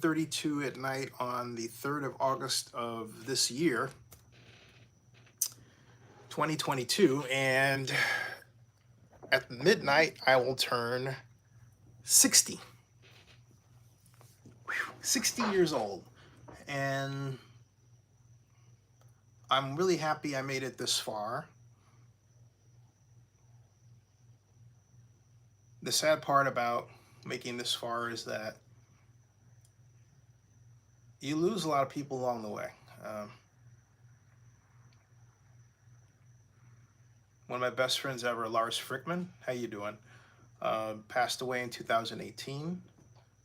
32 at night on the 3rd of August of this year, 2022, and at midnight I will turn 60. 60 years old. And I'm really happy I made it this far. The sad part about making this far is that you lose a lot of people along the way. One of my best friends ever, Lars Frickman, how you doing? Passed away in 2018.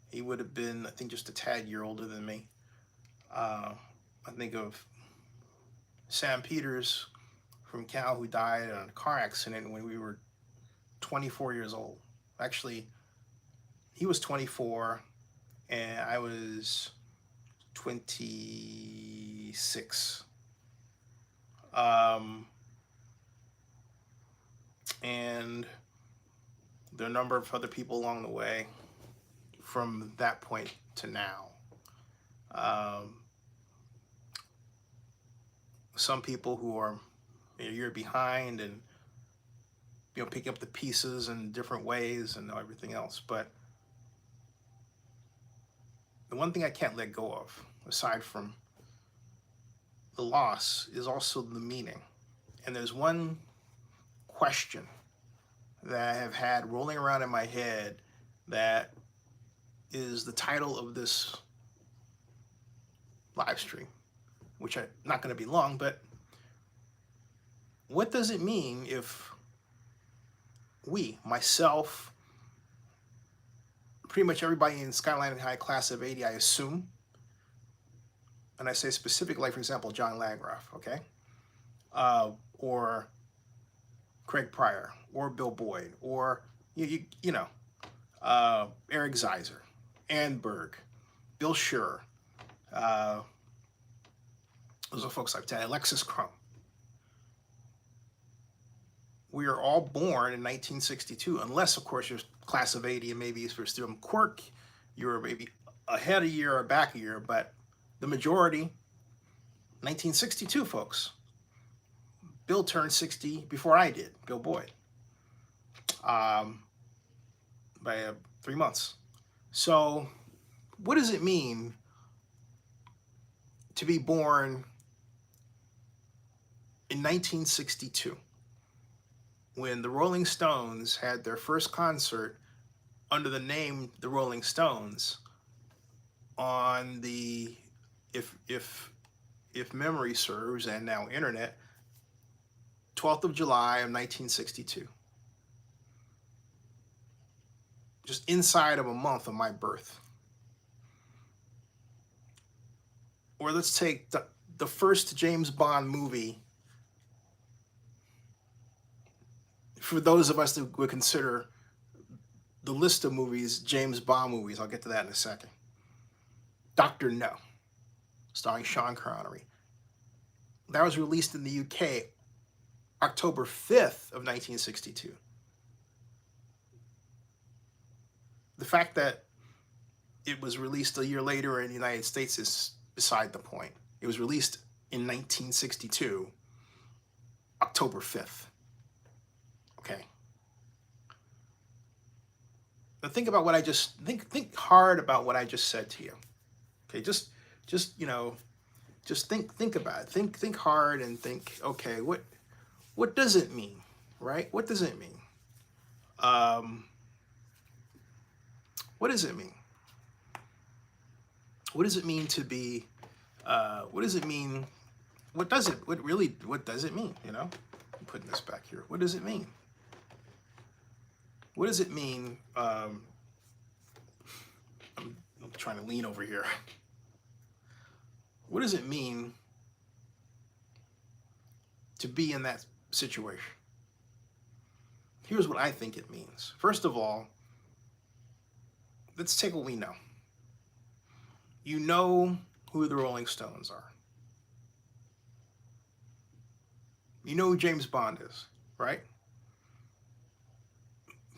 He would have been, I think, just a tad year older than me. I think of Sam Peters from Cal, who died in a car accident when we were 24 years old. Actually, he was 24 and I was 26. And there are a number of other people along the way from that point to now. Some people who are a year behind and picking up the pieces in different ways and everything else. But the one thing I can't let go of, aside from the loss, is also the meaning. And there's one question that I have had rolling around in my head that is the title of this live stream, which I'm not going to be long, but what does it mean if we, myself, pretty much everybody in Skyline High class of 80, I assume, and I say specifically, like, for example, John Lagroff, okay? Or Craig Pryor, or Bill Boyd, or, Eric Zeiser, Ann Berg, Bill Schur, those are folks like that, Alexis Crum. We are all born in 1962, unless, of course, you're class of 80 and maybe for Stephen Quirk, you're maybe ahead a year or back a year, but the majority, 1962, folks. Bill turned 60 before I did, Bill Boyd, by 3 months. So what does it mean to be born in 1962? When the Rolling Stones had their first concert under the name the Rolling Stones on the, if memory serves, and now internet, 12th of July of 1962. Just inside of a month of my birth. Or let's take the first James Bond movie, for those of us that would consider the list of movies James Bond movies. I'll get to that in a second. Dr. No, starring Sean Connery. That was released in the UK October 5th of 1962. The fact that it was released a year later in the United States is beside the point. It was released in 1962, October 5th. Okay. Now think about what I just think hard about what I just said to you. Okay, just think about it. Think hard and think, okay, what does it mean? Right? What does it mean? What does it mean? What does it mean to be what does it mean? What does it mean? I'm putting this back here. What does it mean? What does it mean? I'm trying to lean over here. What does it mean to be in that situation? Here's what I think it means. First of all, let's take what we know. You know who the Rolling Stones are. You know who James Bond is, right?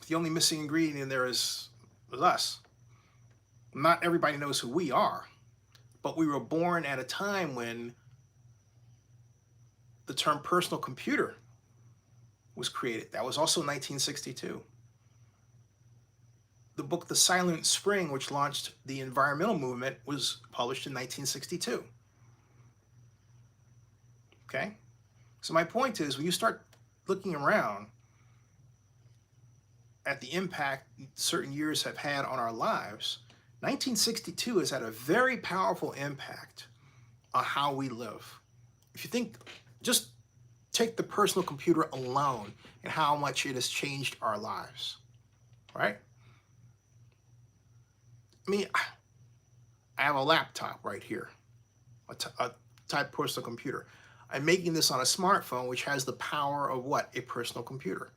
The only missing ingredient in there is us. Not everybody knows who we are, but we were born at a time when the term personal computer was created. That was also 1962. The book The Silent Spring, which launched the environmental movement, was published in 1962. Okay? So my point is, when you start looking around at the impact certain years have had on our lives, 1962 has had a very powerful impact on how we live. If you think, just take the personal computer alone and how much it has changed our lives, right? I mean, I have a laptop right here, a type personal computer. I'm making this on a smartphone, which has the power of what? A personal computer.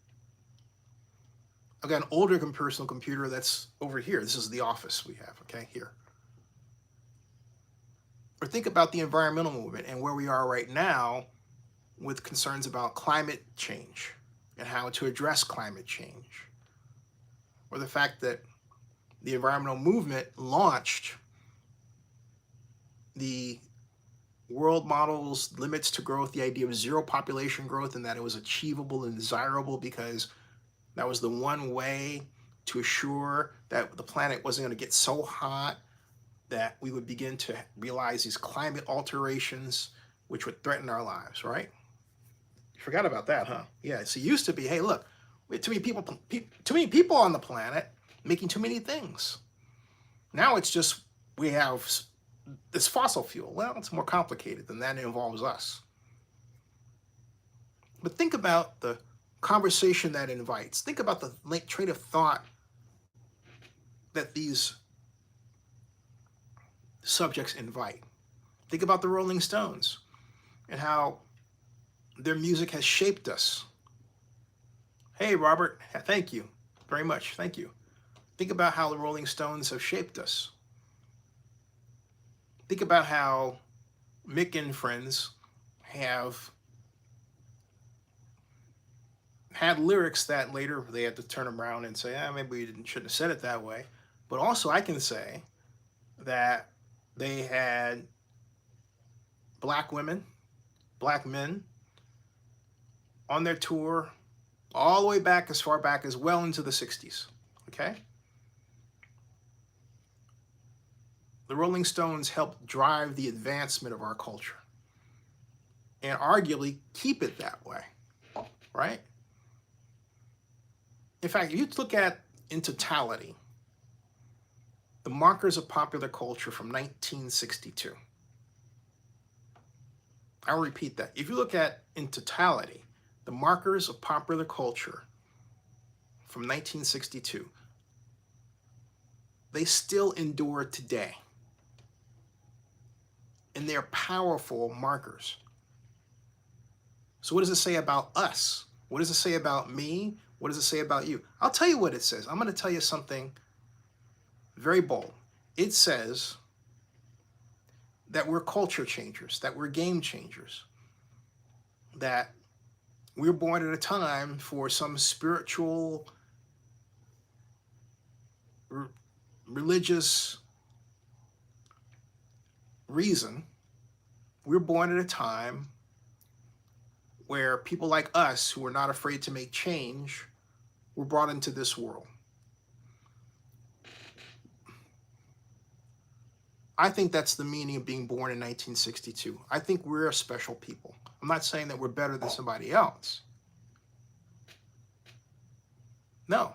I've got an older personal computer that's over here. This is the office we have, okay, here. Or think about the environmental movement and where we are right now with concerns about climate change and how to address climate change. Or the fact that the environmental movement launched the world models limits to growth, the idea of zero population growth, and that it was achievable and desirable because that was the one way to assure that the planet wasn't going to get so hot that we would begin to realize these climate alterations which would threaten our lives, right? You forgot about that, huh? Yeah, so it used to be, hey, look, we have too many people on the planet making too many things. Now it's just we have this fossil fuel. Well, it's more complicated than that. It involves us. But think about the conversation that invites. Think about the train of thought that these subjects invite. Think about the Rolling Stones and how their music has shaped us. Hey, Robert, thank you very much. Thank you. Think about how the Rolling Stones have shaped us. Think about how Mick and friends have had lyrics that later they had to turn around and say, maybe we shouldn't have said it that way. But also I can say that they had black women, black men on their tour all the way back, as far back as well into the 60s, okay? The Rolling Stones helped drive the advancement of our culture and arguably keep it that way, right? In fact, if you look at in totality, the markers of popular culture from 1962. I'll repeat that. If you look at in totality, the markers of popular culture from 1962, they still endure today. And they're powerful markers. So what does it say about us? What does it say about me? What does it say about you? I'll tell you what it says. I'm going to tell you something very bold. It says that we're culture changers, that we're game changers, that we're born at a time for some spiritual, religious reason. We're born at a time where people like us who are not afraid to make change were brought into this world. I think that's the meaning of being born in 1962. I think we're a special people. I'm not saying that we're better than somebody else. No.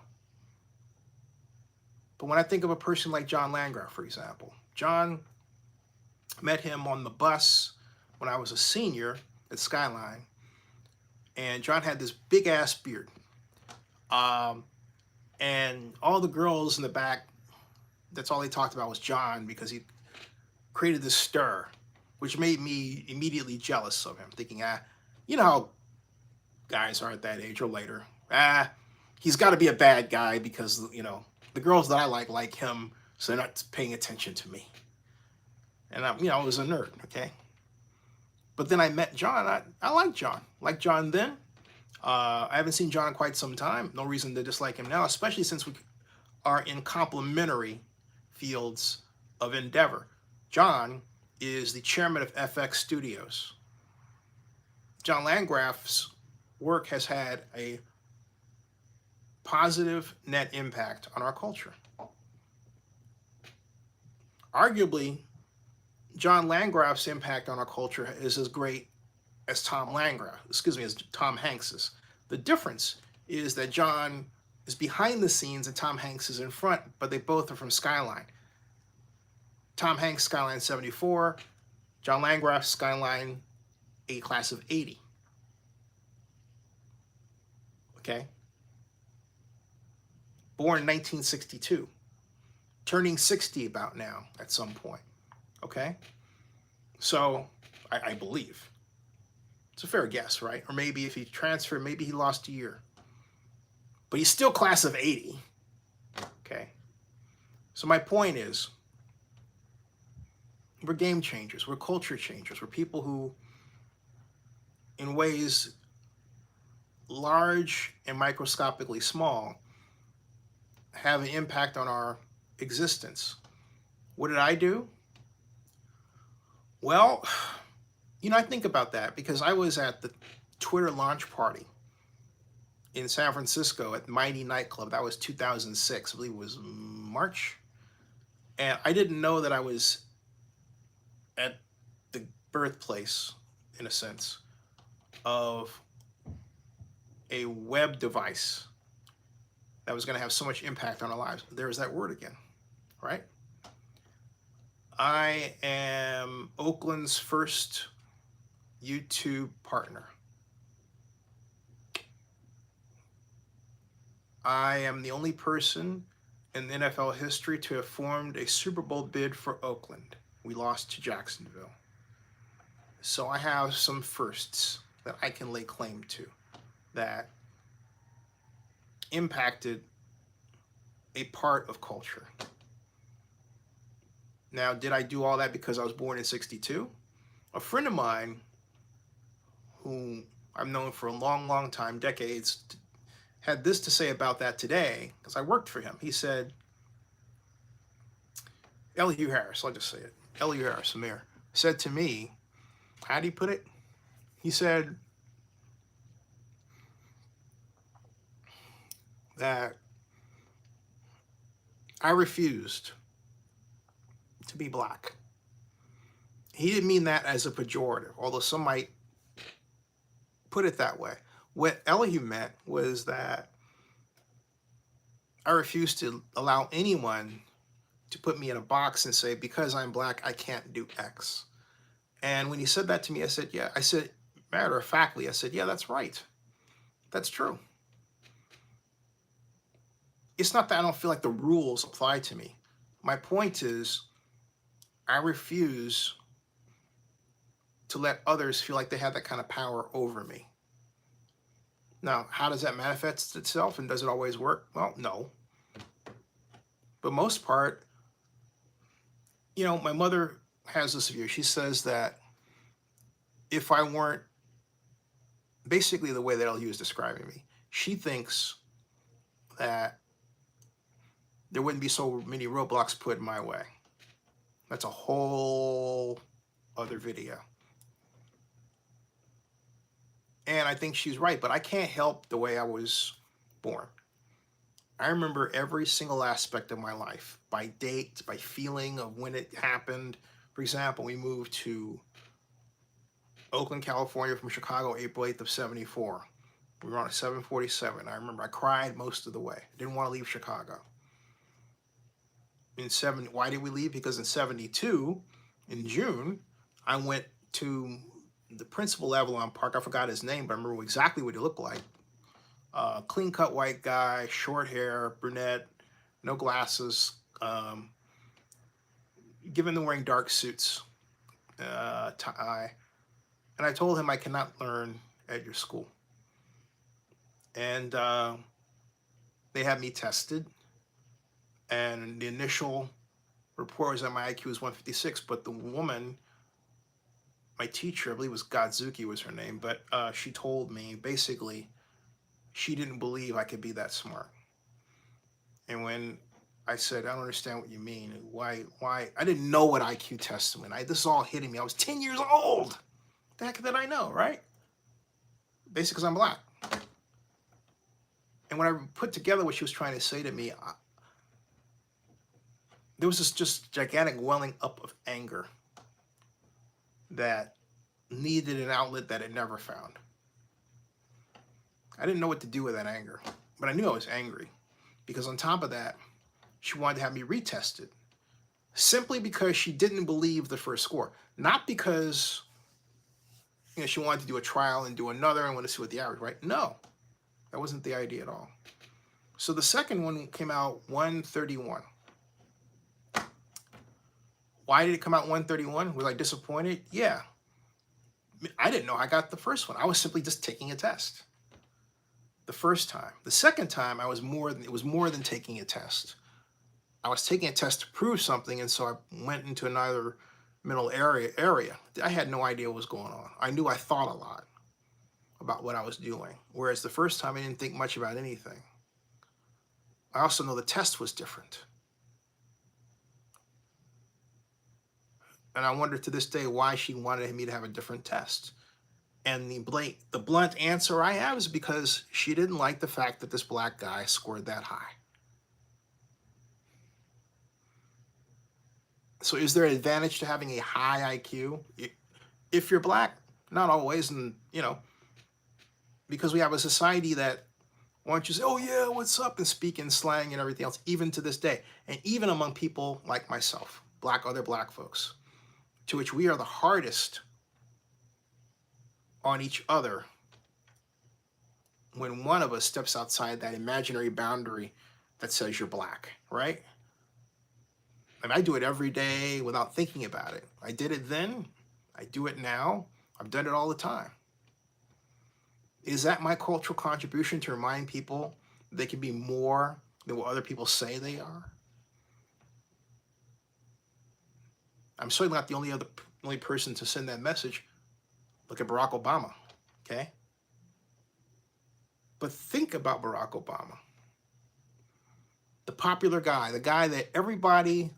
But when I think of a person like John Landgraf, for example, John, met him on the bus when I was a senior at Skyline, and John had this big ass beard. And all the girls in the back, that's all they talked about was John, because he created this stir, which made me immediately jealous of him, thinking, you know how guys are at that age or later. He's got to be a bad guy because, you know, the girls that I like him, so they're not paying attention to me. And I was a nerd, okay? But then I met John. I like John. Like John then. I haven't seen John in quite some time. No reason to dislike him now, especially since we are in complementary fields of endeavor. John is the chairman of FX Studios. John Landgraf's work has had a positive net impact on our culture. Arguably, John Landgraf's impact on our culture is as great as as Tom Hanks's. The difference is that John is behind the scenes and Tom Hanks is in front, but they both are from Skyline. Tom Hanks, Skyline 74, John Landgraf, Skyline, a class of 80. Okay? Born in 1962, turning 60 about now at some point. Okay? So, I believe. It's a fair guess, right? Or maybe if he transferred, maybe he lost a year. But he's still class of 80. Okay? So my point is, we're game changers. We're culture changers. We're people who, in ways large and microscopically small, have an impact on our existence. What did I do? Well, I think about that because I was at the Twitter launch party in San Francisco at Mighty Nightclub. That was 2006. I believe it was March. And I didn't know that I was at the birthplace, in a sense, of a web device that was going to have so much impact on our lives. There's that word again, right? I am Oakland's first YouTube partner. I am the only person in NFL history to have formed a Super Bowl bid for Oakland. We lost to Jacksonville. So I have some firsts that I can lay claim to that impacted a part of culture. Now, did I do all that because I was born in 62? A friend of mine, who I've known for a long, long time, decades, had this to say about that today, because I worked for him. He said, Elihu Harris, I'll just say it, Elihu Harris, Amir, said to me, how do you put it? He said that I refused to be black. He didn't mean that as a pejorative, although some might put it that way. What Elihu meant was that I refused to allow anyone to put me in a box and say, because I'm black, I can't do X. And when he said that to me, I said, yeah. I said, matter of factly, I said, yeah, that's right. That's true. It's not that I don't feel like the rules apply to me. My point is, I refuse to let others feel like they have that kind of power over me. Now, how does that manifest itself, and does it always work? Well, no. But most part, my mother has this view. She says that if I weren't, basically the way that Elihu is describing me, she thinks that there wouldn't be so many roadblocks put my way. That's a whole other video. And I think she's right, but I can't help the way I was born. I remember every single aspect of my life, by date, by feeling of when it happened. For example, we moved to Oakland, California from Chicago, April 8th of 74. We were on a 747. I remember I cried most of the way. I didn't want to leave Chicago. Why did we leave? Because in 72, in June, I went to the principal Avalon Park. I forgot his name, but I remember exactly what he looked like. Clean-cut white guy, short hair, brunette, no glasses, given to wearing dark suits, tie. And I told him I cannot learn at your school. And they had me tested. And the initial report was that my IQ was 156, but the woman, my teacher, I believe it was Godzuki was her name, but she told me basically she didn't believe I could be that smart. And when I said, I don't understand what you mean. Why? I didn't know what IQ tested meant. This is all hitting me. I was 10 years old. The heck did I know, right? Basically, because I'm black. And when I put together what she was trying to say to me, there was this just gigantic welling up of anger that needed an outlet that it never found. I didn't know what to do with that anger, but I knew I was angry because on top of that, she wanted to have me retested simply because she didn't believe the first score, not because she wanted to do a trial and do another and want to see what the average, right? No, that wasn't the idea at all. So the second one came out 131. Why did it come out 131? Was I disappointed? Yeah. I didn't know I got the first one. I was simply just taking a test. The first time. The second time, it was more than taking a test. I was taking a test to prove something, and so I went into another mental area. I had no idea what was going on. I knew I thought a lot about what I was doing, whereas the first time I didn't think much about anything. I also know the test was different. And I wonder to this day why she wanted me to have a different test. And the blunt answer I have is because she didn't like the fact that this black guy scored that high. So is there an advantage to having a high IQ? If you're black, not always, and because we have a society that wants you to say, oh yeah, what's up, and speak in slang and everything else, even to this day. And even among people like myself, other black folks, to which we are the hardest on each other when one of us steps outside that imaginary boundary that says you're black, right? And I do it every day without thinking about it. I did it then. I do it now. I've done it all the time. Is that my cultural contribution to remind people they can be more than what other people say they are? I'm certainly not the only person to send that message. Look at Barack Obama, okay? But think about Barack Obama. The popular guy, the guy that everybody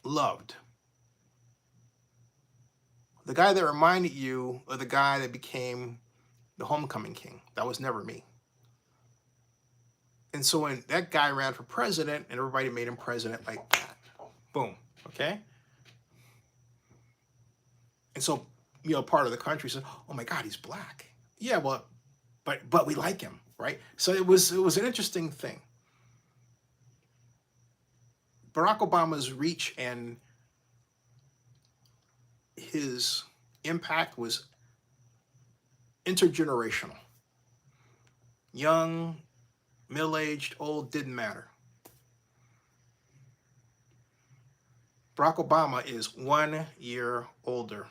loved. The guy that reminded you of the guy that became the homecoming king. That was never me. And so when that guy ran for president and everybody made him president like that, boom, okay? And so, part of the country said, oh my God, he's black. Yeah, well, but we like him, right? So it was an interesting thing. Barack Obama's reach and his impact was intergenerational. Young, middle-aged, old, didn't matter. Barack Obama is 1 year older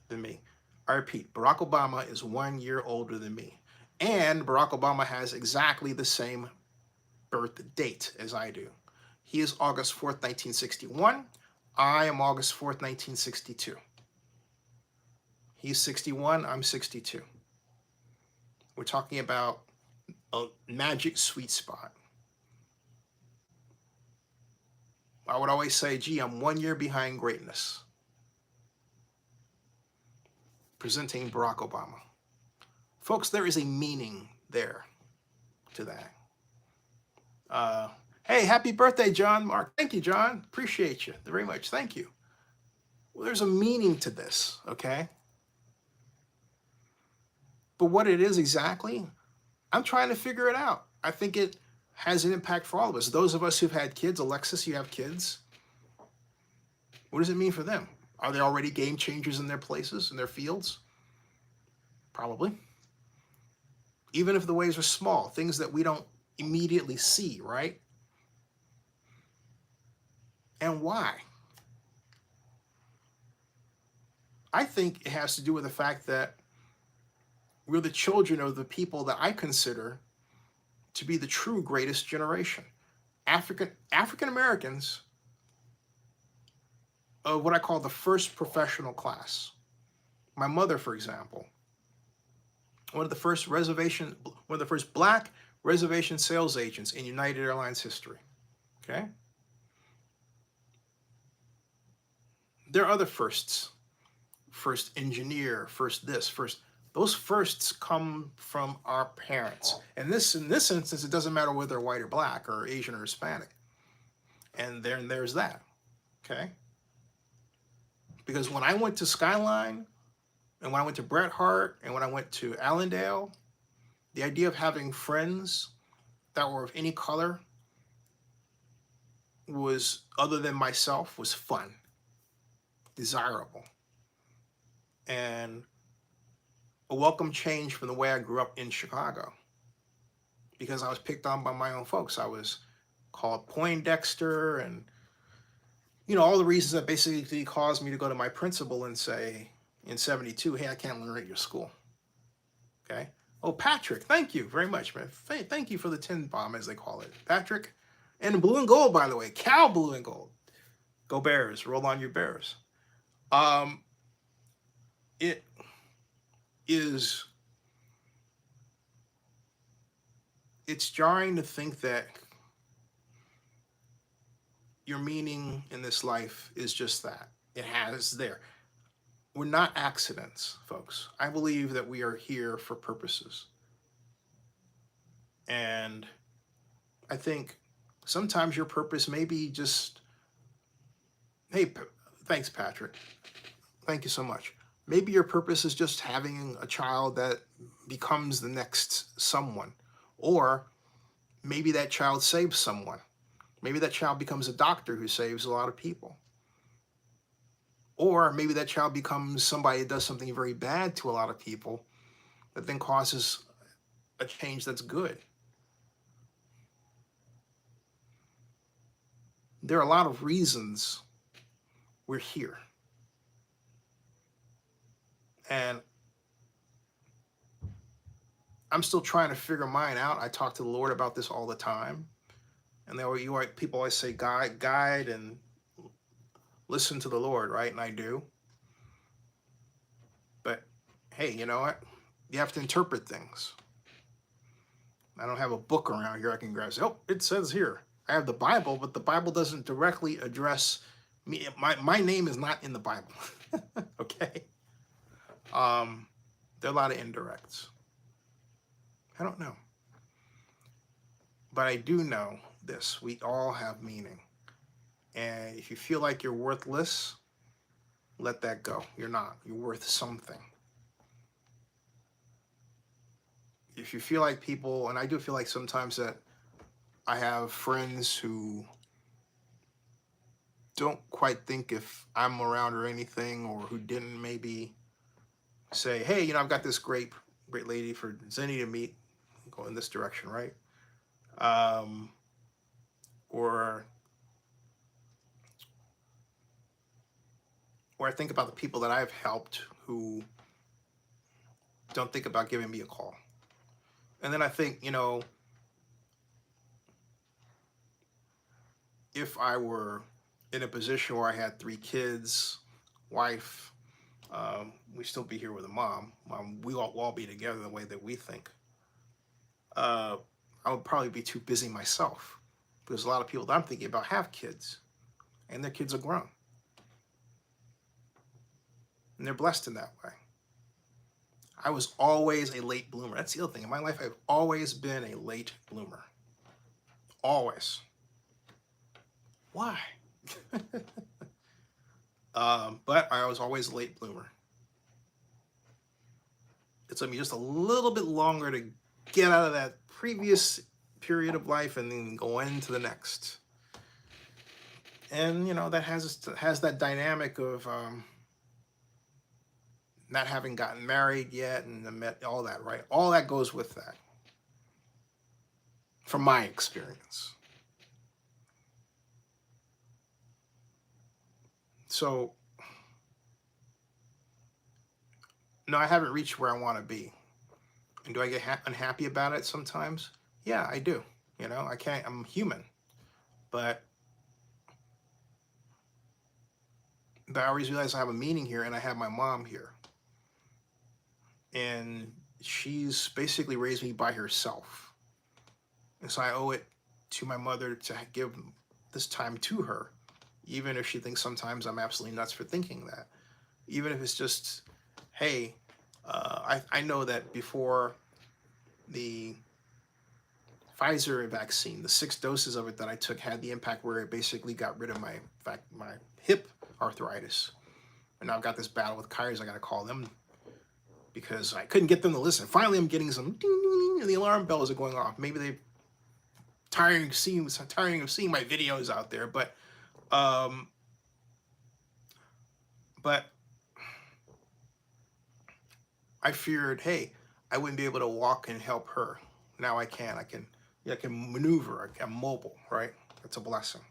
than me. I repeat, Barack Obama is 1 year older than me. And Barack Obama has exactly the same birth date as I do. He is August 4th, 1961. I am August 4th, 1962. He's 61, I'm 62. We're talking about a magic sweet spot. I would always say, gee, I'm 1 year behind greatness. Presenting Barack Obama. Folks, there is a meaning there to that. Hey, happy birthday, John Mark. Thank you, John. Appreciate you very much. Thank you. Well, there's a meaning to this, okay? But what it is exactly, I'm trying to figure it out. I think it has an impact for all of us. Those of us who've had kids, Alexis, you have kids. What does it mean for them? Are they already game changers in their places, in their fields? Probably. Even if the ways are small, things that we don't immediately see, right? And why? I think it has to do with the fact that we're the children of the people that I consider to be the true greatest generation. African Americans of what I call the first professional class. My mother, for example, one of the first black reservation sales agents in United Airlines history. Okay? There are other firsts. First engineer, first this, first. Those firsts come from our parents. And this, in this instance, it doesn't matter whether they're white or black or Asian or Hispanic. And then there's that. Okay? Because when I went to Skyline, and when I went to Bret Hart, and when I went to Allendale, the idea of having friends that were of any color was, other than myself, was fun, desirable, and a welcome change from the way I grew up in Chicago. Because I was picked on by my own folks. I was called Poindexter, and all the reasons that basically caused me to go to my principal and say in '72, hey, I can't learn at your school. Okay? Oh, Patrick, thank you very much, man. Thank you for the 10 bomb, as they call it. Patrick. And blue and gold, by the way. Cal blue and gold. Go Bears. Roll on your Bears. It is... It's jarring to think that your meaning in this life is just that. It has there. We're not accidents, folks. I believe that we are here for purposes. And I think sometimes your purpose may be just, hey, thanks, Patrick. Thank you so much. Maybe your purpose is just having a child that becomes the next someone. Or maybe that child saves someone. Maybe that child becomes a doctor who saves a lot of people. Or maybe that child becomes somebody that does something very bad to a lot of people that then causes a change that's good. There are a lot of reasons we're here. And I'm still trying to figure mine out. I talk to the Lord about this all the time. And people always say, guide and listen to the Lord, right? And I do. But hey, you know what? You have to interpret things. I don't have a book around here I can grab. Oh, it says here. I have the Bible, but the Bible doesn't directly address me. My name is not in the Bible. Okay? There are a lot of indirects. I don't know. But I do know this. We all have meaning. And if you feel like you're worthless, let that go. You're not. You're worth something. If you feel like people, and I do feel like sometimes that I have friends who don't quite think if I'm around or anything, or who didn't maybe say, hey, I've got this great lady for Zennie to meet, go in this direction, right? Or I think about the people that I've helped who don't think about giving me a call. And then I think, if I were in a position where I had 3 kids, wife, we'd still be here with a mom. We all be together the way that we think. I would probably be too busy myself, because a lot of people that I'm thinking about have kids, and their kids are grown. And they're blessed in that way. I was always a late bloomer. That's the other thing. In my life, I've always been a late bloomer. Always. Why? But I was always a late bloomer. It took me just a little bit longer to get out of that previous period of life and then go into the next. And, that has that dynamic of not having gotten married yet and met all that, right? All that goes with that, from my experience. So, no, I haven't reached where I want to be. And do I get unhappy about it sometimes? Yeah, I do. I'm human. But I always realize I have a meaning here, and I have my mom here. And she's basically raised me by herself. And so I owe it to my mother to give this time to her, even if she thinks sometimes I'm absolutely nuts for thinking that. Even if it's just, hey, I know that before the Pfizer vaccine, the 6 doses of it that I took had the impact where it basically got rid of my hip arthritis. And now I've got this battle with Kai's. I got to call them because I couldn't get them to listen. Finally, I'm getting some ding, ding, ding, and the alarm bells are going off. Maybe they're tiring of seeing my videos out there, um, but I feared, hey, I wouldn't be able to walk and help her. Now I can. I can maneuver. I'm mobile, right? It's a blessing.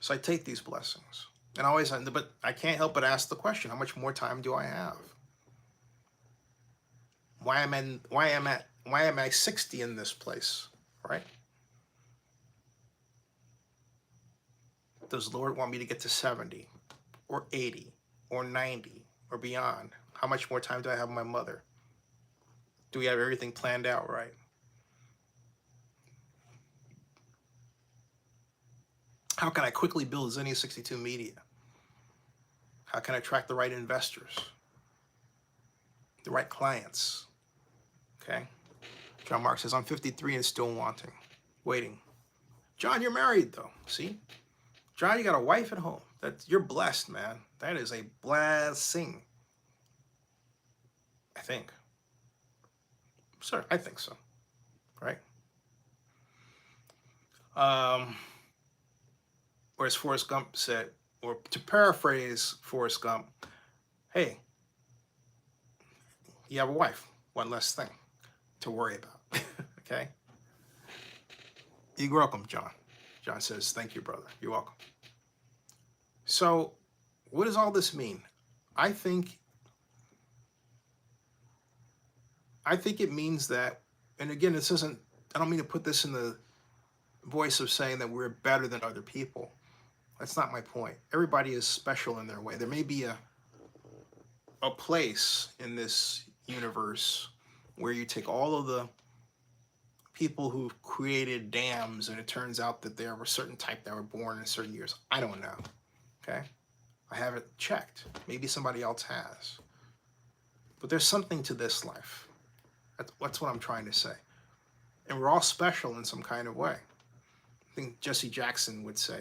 So I take these blessings, and but I can't help but ask the question: how much more time do I have? Why am I 60 in this place, right? Does the Lord want me to get to 70 or 80 or 90 or beyond? How much more time do I have with my mother? Do we have everything planned out right? How can I quickly build Zennie 62 Media? How can I attract the right investors, the right clients? Okay. John Mark says, I'm 53 and still wanting, waiting. John, you're married though. See? John, you got a wife at home. You're blessed, man. That is a blessing. I think. Sir, I think so. Right? Or as Forrest Gump said, or to paraphrase Forrest Gump, hey, you have a wife. One less thing to worry about. Okay? You're welcome, John. John says, thank you, brother. You're welcome. So, what does all this mean? I think it means that, and again, I don't mean to put this in the voice of saying that we're better than other people. That's not my point. Everybody is special in their way. There may be a place in this universe where you take all of the people who've created dams and it turns out that they're of a certain type that were born in certain years. I don't know. Okay? I haven't checked. Maybe somebody else has. But there's something to this life. That's what I'm trying to say. And we're all special in some kind of way. I think Jesse Jackson would say,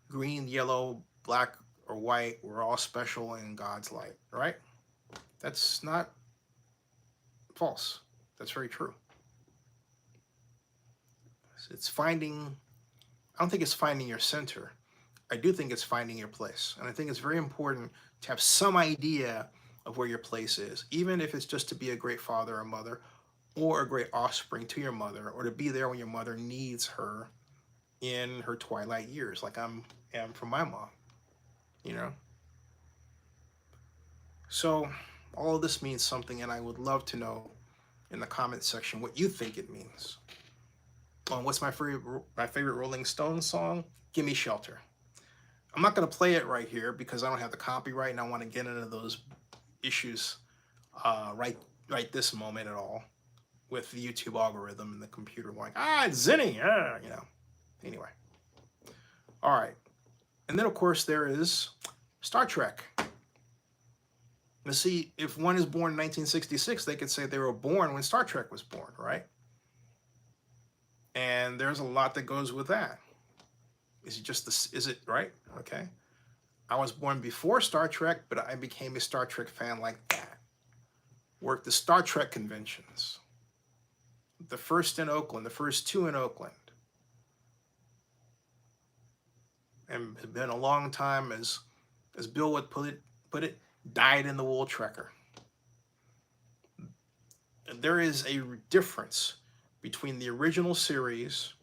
green, yellow, black, or white, we're all special in God's light, right? That's not false. That's very true. I don't think it's finding your center. I do think it's finding your place. And I think it's very important to have some idea of where your place is, even if it's just to be a great father or mother, or a great offspring to your mother, or to be there when your mother needs her in her twilight years, like I am from my mom, you know? So all of this means something, and I would love to know in the comment section what you think it means. What's my favorite Rolling Stones song? Gimme Shelter. I'm not going to play it right here because I don't have the copyright and I want to get into those issues right this moment at all with the YouTube algorithm and the computer going, it's Zennie, you know. Anyway. All right. And then, of course, there is Star Trek. Now, see, if one is born in 1966, they could say they were born when Star Trek was born, right? And there's a lot that goes with that. Is it right? Okay. I was born before Star Trek, but I became a Star Trek fan like that. Worked the Star Trek conventions. The first in Oakland, the first 2 in Oakland. And it's been a long time, as Bill would put it, dyed in the wool trekker. There is a difference between the original series,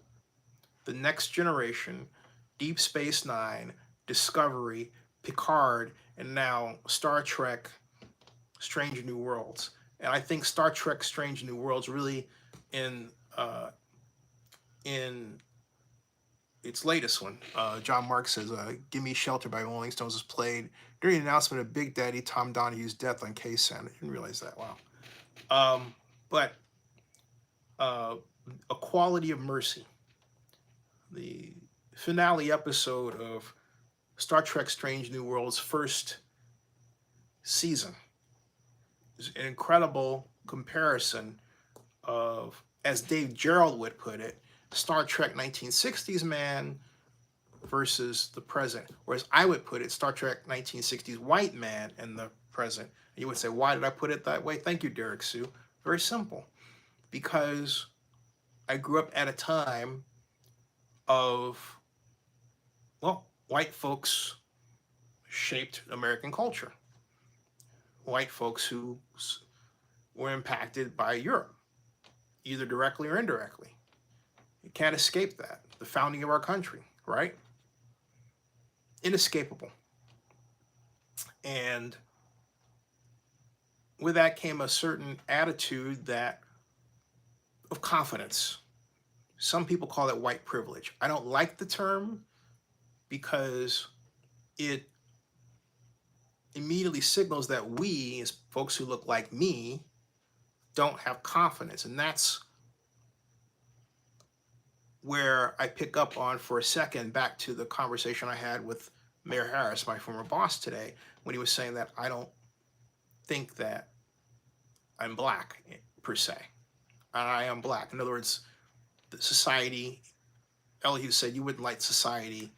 The Next Generation, Deep Space Nine, Discovery, Picard, and now Star Trek, Strange New Worlds. And I think Star Trek, Strange New Worlds really in its latest one, John Mark says, Gimme Shelter by Rolling Stones was played during the announcement of Big Daddy Tom Donahue's death on KSAN. I didn't realize that. Wow. But uh, A Quality of Mercy, the finale episode of Star Trek Strange New World's first season. Is an incredible comparison of, as Dave Gerald would put it, Star Trek 1960s man versus the present. Whereas I would put it, Star Trek 1960s white man and the present. And you would say, why did I put it that way? Thank you, Derek Sue. Very simple. Because I grew up at a time of, well, white folks shaped American culture. White folks who were impacted by Europe, either directly or indirectly. You can't escape that. The founding of our country, right? Inescapable. And with that came a certain attitude that of confidence. Some people call it white privilege. I don't like the term because it immediately signals that we, as folks who look like me, don't have confidence. And that's where I pick up on for a second, back to the conversation I had with Mayor Harris, my former boss today, when he was saying that I don't think that I'm black per se. I am black. In other words, the society, Elihu said you wouldn't like society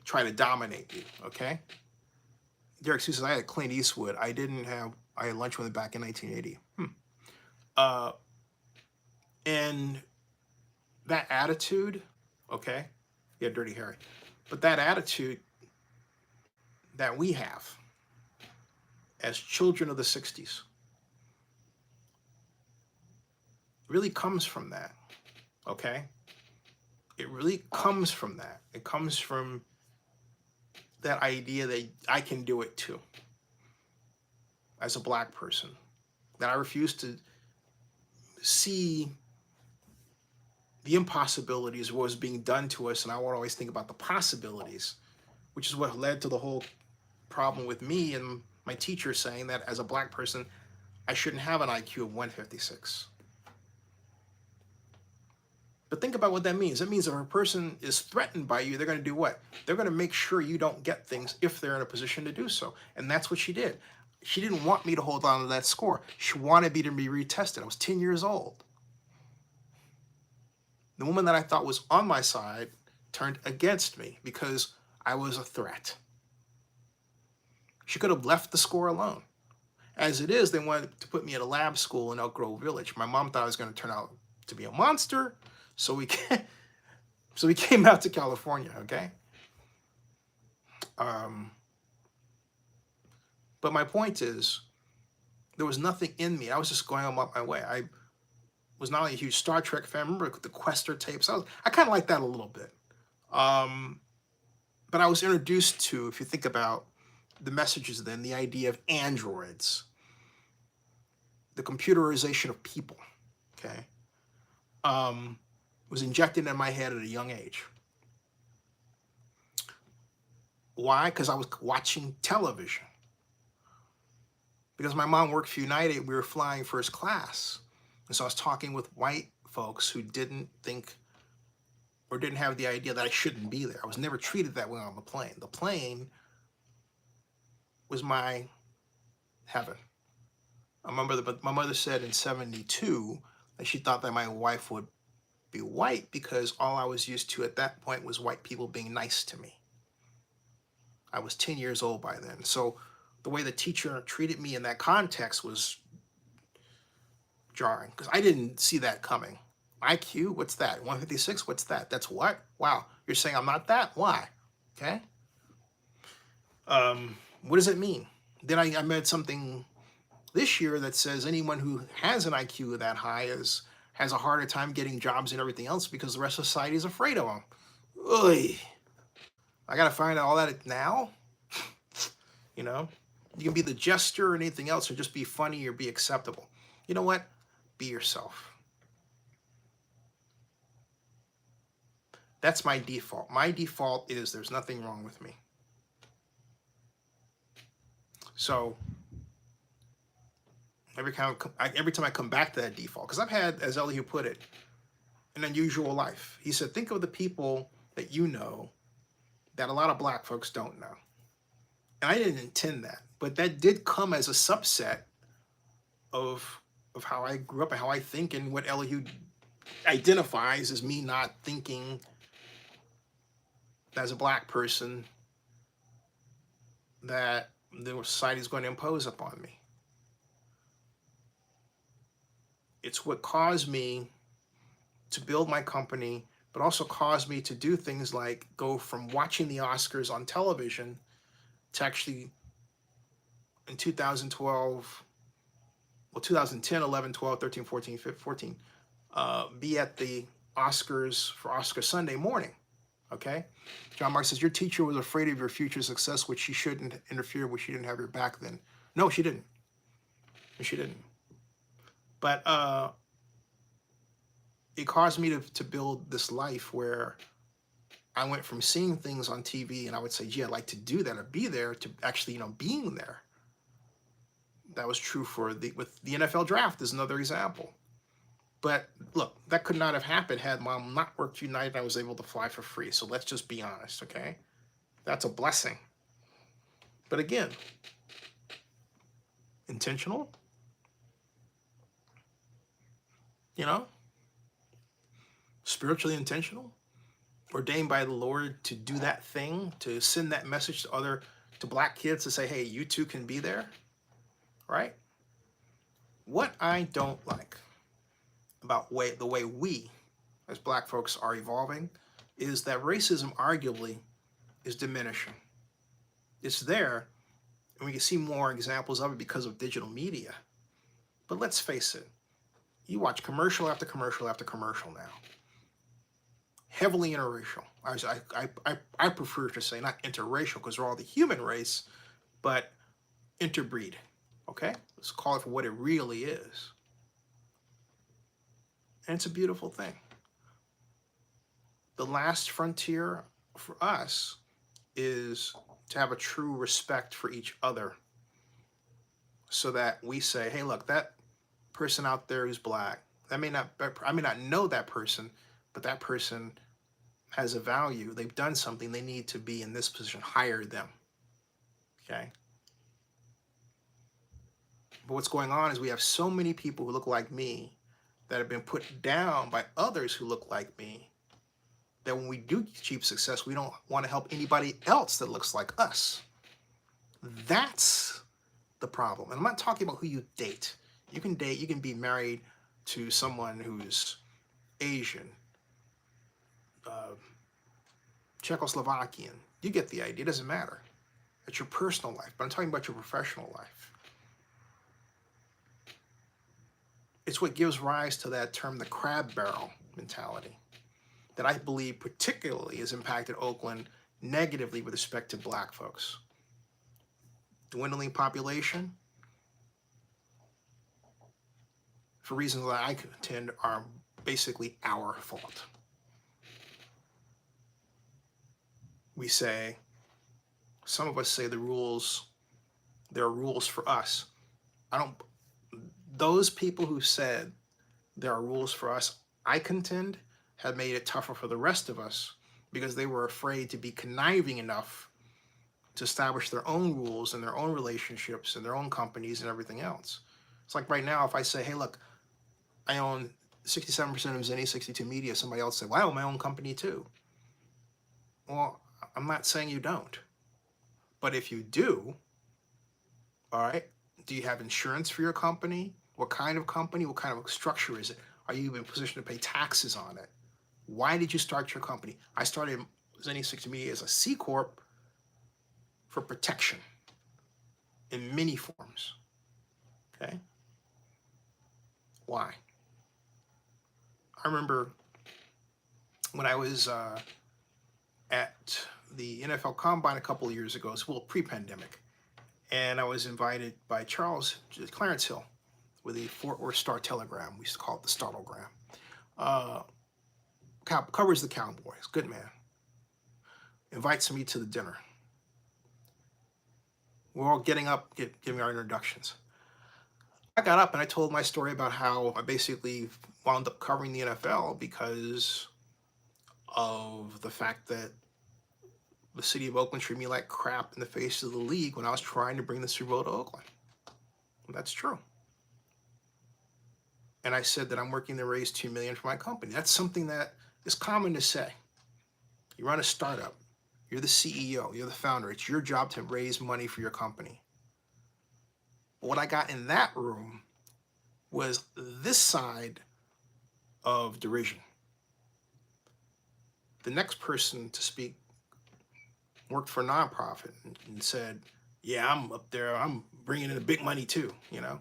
try to dominate you, okay? Derek Sue says, I had Clint Eastwood. I had lunch with him back in 1980. And that attitude, okay? Yeah, Dirty Harry. But that attitude that we have as children of the 60s really comes from that, okay? It really comes from that. It comes from that idea that I can do it too, as a black person, that I refuse to see the impossibilities of what was being done to us, and I would always think about the possibilities, which is what led to the whole problem with me and my teacher saying that as a black person, I shouldn't have an IQ of 156. But think about what that means. That means if a person is threatened by you, they're going to do what? They're going to make sure you don't get things if they're in a position to do so. And that's what she did. She didn't want me to hold on to that score. She wanted me to be retested. I was 10 years old. The woman that I thought was on my side turned against me because I was a threat. She could have left the score alone. As it is, they wanted to put me at a lab school in Elk Grove Village. My mom thought I was going to turn out to be a monster. So we came out to California, okay? But my point is, there was nothing in me. I was just going on my way. I was not only a huge Star Trek fan. Remember the Quester tapes? I kind of like that a little bit. But I was introduced to, if you think about the messages then, the idea of androids, the computerization of people, okay? Was injected in my head at a young age. Why? Because I was watching television. Because my mom worked for United, we were flying first class. And so I was talking with white folks who didn't think or didn't have the idea that I shouldn't be there. I was never treated that way on the plane. The plane was my heaven. I remember that my mother said in 72 that she thought that my wife would be white because all I was used to at that point was white people being nice to me. I was 10 years old by then. So the way the teacher treated me in that context was jarring because I didn't see that coming. IQ, what's that? 156, what's that? That's what? Wow, you're saying I'm not that? Why? Okay. What does it mean? Then I met something this year that says anyone who has an IQ that high has a harder time getting jobs and everything else because the rest of society is afraid of them. Oy. I got to find out all that now? You know? You can be the jester or anything else or just be funny or be acceptable. You know what? Be yourself. That's my default. My default is there's nothing wrong with me. So Every time I come back to that default, because I've had, as Elihu put it, an unusual life. He said, think of the people that you know that a lot of black folks don't know. And I didn't intend that, but that did come as a subset of how I grew up and how I think, and what Elihu identifies as me not thinking as a black person that the society is going to impose upon me. It's what caused me to build my company, but also caused me to do things like go from watching the Oscars on television to actually in 2012, well, 2010, 11, 12, 13, 14, 15, 14, be at the Oscars for Oscar Sunday morning. Okay? John Mark says, your teacher was afraid of your future success, which she shouldn't interfere with. She didn't have your back then. No, she didn't. She didn't. But it caused me to build this life where I went from seeing things on TV and I would say, gee, I'd like to do that or be there, to actually, being there. That was true with the NFL draft is another example. But look, that could not have happened had Mom not worked United and I was able to fly for free. So let's just be honest, okay? That's a blessing. But again, intentional, spiritually intentional, ordained by the Lord to do that thing, to send that message to black kids to say, hey, you too can be there, right? What I don't like about the way we as black folks are evolving is that racism arguably is diminishing. It's there, and we can see more examples of it because of digital media. But let's face it, you watch commercial after commercial after commercial now. Heavily interracial. I prefer to say not interracial because we're all the human race, but interbreed. Okay? Let's call it for what it really is. And it's a beautiful thing. The last frontier for us is to have a true respect for each other, so that we say, hey, look, that person out there who's black, I may not know that person, but that person has a value. They've done something. They need to be in this position. Hire them. Okay? But what's going on is we have so many people who look like me that have been put down by others who look like me, that when we do achieve success, we don't want to help anybody else that looks like us. That's the problem. And I'm not talking about who you date. You can be married to someone who's Asian, Czechoslovakian. You get the idea. It doesn't matter. It's your personal life. But I'm talking about your professional life. It's what gives rise to that term, the crab barrel mentality, that I believe particularly has impacted Oakland negatively with respect to black folks. Dwindling population, for reasons that I contend are basically our fault. We say, some of us say there are rules for us. Those people who said there are rules for us, I contend, have made it tougher for the rest of us because they were afraid to be conniving enough to establish their own rules and their own relationships and their own companies and everything else. It's like right now, if I say, hey, look, I own 67% of Zennie 62 Media, somebody else say, well, I own my own company too. Well, I'm not saying you don't. But if you do, all right, do you have insurance for your company? What kind of company? What kind of structure is it? Are you in a position to pay taxes on it? Why did you start your company? I started Zennie 60 Media as a C Corp for protection in many forms. Okay? Why? I remember when I was at the NFL Combine a couple of years ago, it's pre-pandemic, and I was invited by Clarence Hill with the Fort Worth Star-Telegram. We used to call it the Startlegram. Covers the Cowboys. Good man. Invites me to the dinner. We're all getting up, giving our introductions. I got up and I told my story about how I basically wound up covering the NFL because of the fact that the city of Oakland treated me like crap in the face of the league when I was trying to bring the Super Bowl to Oakland. And that's true. And I said that I'm working to raise $2 million for my company. That's something that is common to say. You run a startup. You're the CEO. You're the founder. It's your job to raise money for your company. But what I got in that room was this side of derision. The next person to speak worked for a nonprofit and said, yeah, I'm up there. I'm bringing in the big money too, you know.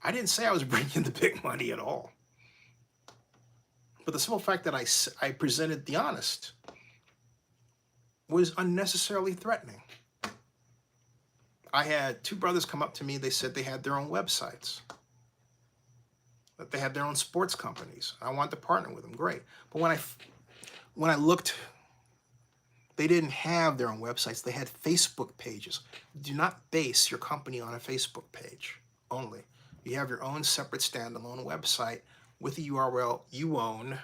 I didn't say I was bringing in the big money at all. But the simple fact that I presented the honest was unnecessarily threatening. I had two brothers come up to me. They said they had their own websites, that they had their own sports companies. I wanted to partner with them. Great. But when I looked, they didn't have their own websites. They had Facebook pages. Do not base your company on a Facebook page only. You have your own separate standalone website with a URL you own.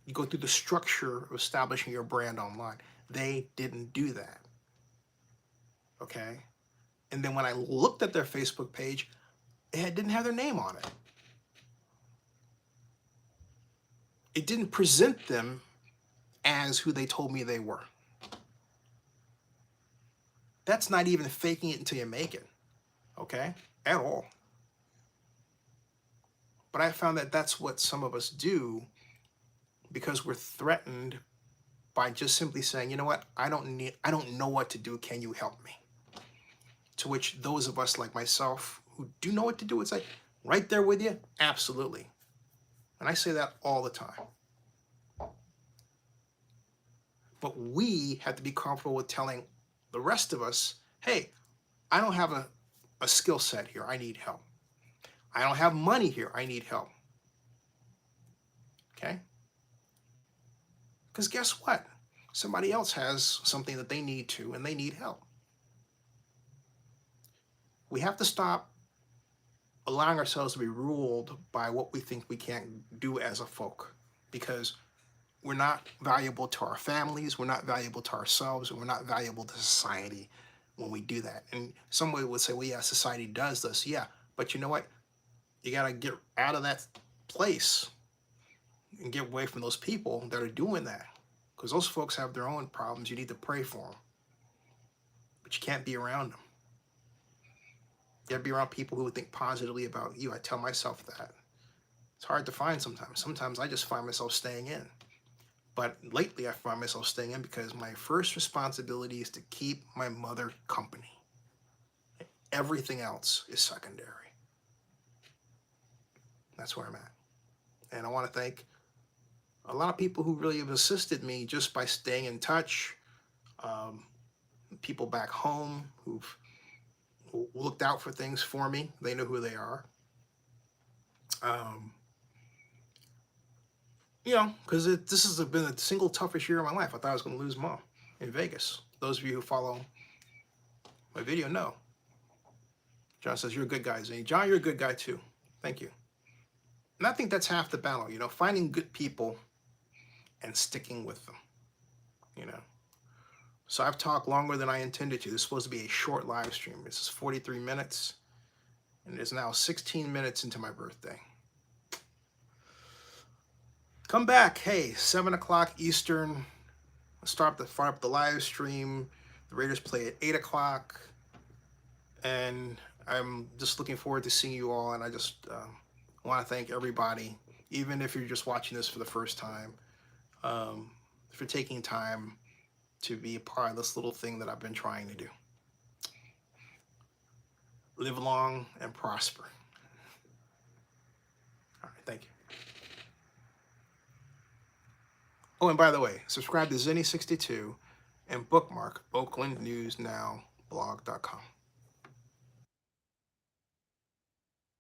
You go through the structure of establishing your brand online. They didn't do that. Okay? And then when I looked at their Facebook page, it didn't have their name on it. It didn't present them as who they told me they were. That's not even faking it until you make it, okay? At all. But I found that that's what some of us do because we're threatened by just simply saying, you know what, I don't know what to do, can you help me? To which those of us like myself who do know what to do would say, right there with you, absolutely. And I say that all the time. But we have to be comfortable with telling the rest of us, hey, I don't have a skill set here, I need help. I don't have money here, I need help. Okay? Because guess what? Somebody else has something that they need to, and they need help. We have to stop allowing ourselves to be ruled by what we think we can't do as a folk, because we're not valuable to our families, we're not valuable to ourselves, and we're not valuable to society when we do that. And somebody would say, well, yeah, society does this. Yeah, but you know what? You got to get out of that place and get away from those people that are doing that, because those folks have their own problems. You need to pray for them, but you can't be around them. You got to be around people who think positively about you. I tell myself that. It's hard to find sometimes. Sometimes I just find myself staying in. But lately I find myself staying in because my first responsibility is to keep my mother company. Everything else is secondary. That's where I'm at. And I want to thank a lot of people who really have assisted me just by staying in touch. People back home who've looked out for things for me. They know who they are. You know, because this has been the single toughest year of my life. I thought I was going to lose Mom in Vegas. Those of you who follow my video know. John says, you're a good guy, Zennie. John, you're a good guy too. Thank you. And I think that's half the battle, you know, finding good people and sticking with them, you know. So I've talked longer than I intended to. This is supposed to be a short live stream. This is 43 minutes, and it is now 16 minutes into my birthday. Come back, hey, 7 o'clock Eastern. Fire up the live stream. The Raiders play at 8 o'clock. And I'm just looking forward to seeing you all. And I just want to thank everybody, even if you're just watching this for the first time, for taking time to be a part of this little thing that I've been trying to do. Live long and prosper. All right, thank you. Oh, and by the way, subscribe to Zennie62 and bookmark oaklandnewsnowblog.com.